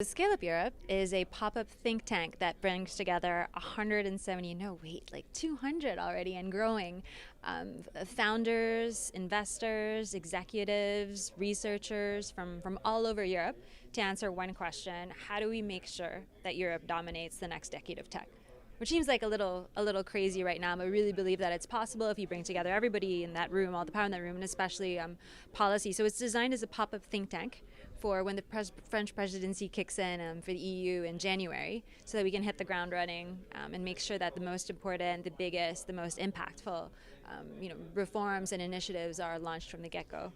Scale Up Europe is a pop-up think tank that brings together 170, no wait, like 200 already and growing, founders, investors, executives, researchers from all over Europe to answer one question: how do we make sure that Europe dominates the next decade of tech? Which seems like a little crazy right now, but we really believe that it's possible if you bring together everybody in that room, all the power in that room, and especially policy. So it's designed as a pop-up think tank for when the French presidency kicks in for the EU in January, so that we can hit the ground running and make sure that the most important, the biggest, the most impactful reforms and initiatives are launched from the get-go.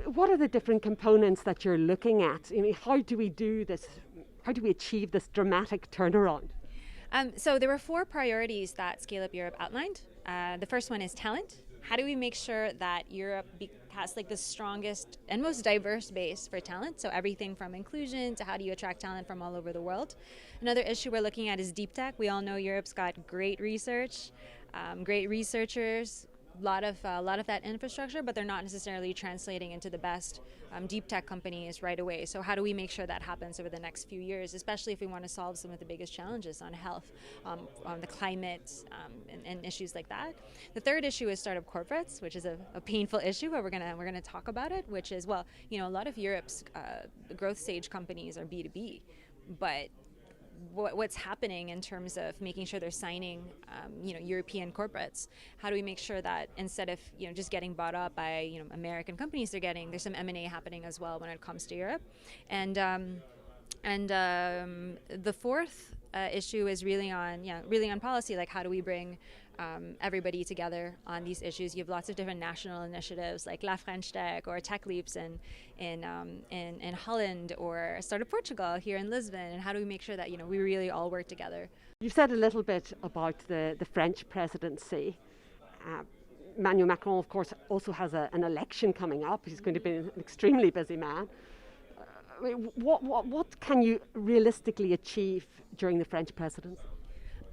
What are the different components that you're looking at? I mean, how do we do this? How do we achieve this dramatic turnaround? So there were 4 priorities that Scale Up Europe outlined. The first one is talent. How do we make sure that Europe has like the strongest and most diverse base for talent? So everything from inclusion to how do you attract talent from all over the world. Another issue we're looking at is deep tech. We all know Europe's got great research, great researchers, a lot of that infrastructure, but they're not necessarily translating into the best deep tech companies right away. So how do we make sure that happens over the next few years, especially if we want to solve some of the biggest challenges on health, on the climate, and issues like that. The third issue is startup corporates, which is a painful issue, but we're gonna talk about it. Which is, well, a lot of Europe's growth stage companies are B2B, but what's happening in terms of making sure they're signing, European corporates? How do we make sure that instead of just getting bought up by American companies, there's some M&A happening as well when it comes to Europe, and the fourth issue is really on policy. Like, how do we bring everybody together on these issues? You have lots of different national initiatives like La French Tech or Tech Leaps in Holland, or Startup Portugal here in Lisbon. And how do we make sure that we really all work together? You said a little bit about the French presidency. Emmanuel Macron, of course, also has an election coming up. He's going to be an extremely busy man. What can you realistically achieve during the French presidency?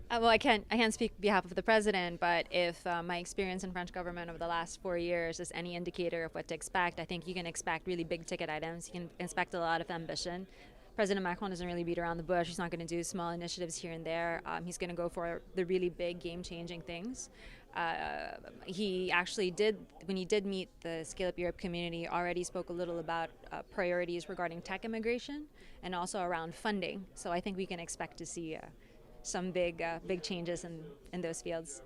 Well, I can't speak on behalf of the president, but if my experience in French government over the last 4 years is any indicator of what to expect, I think you can expect really big ticket items. You can expect a lot of ambition. President Macron doesn't really beat around the bush. He's not going to do small initiatives here and there. He's going to go for the really big, game-changing things. He actually did, when he did meet the Scale Up Europe community, already spoke a little about priorities regarding tech immigration and also around funding. So I think we can expect to see some big changes in those fields.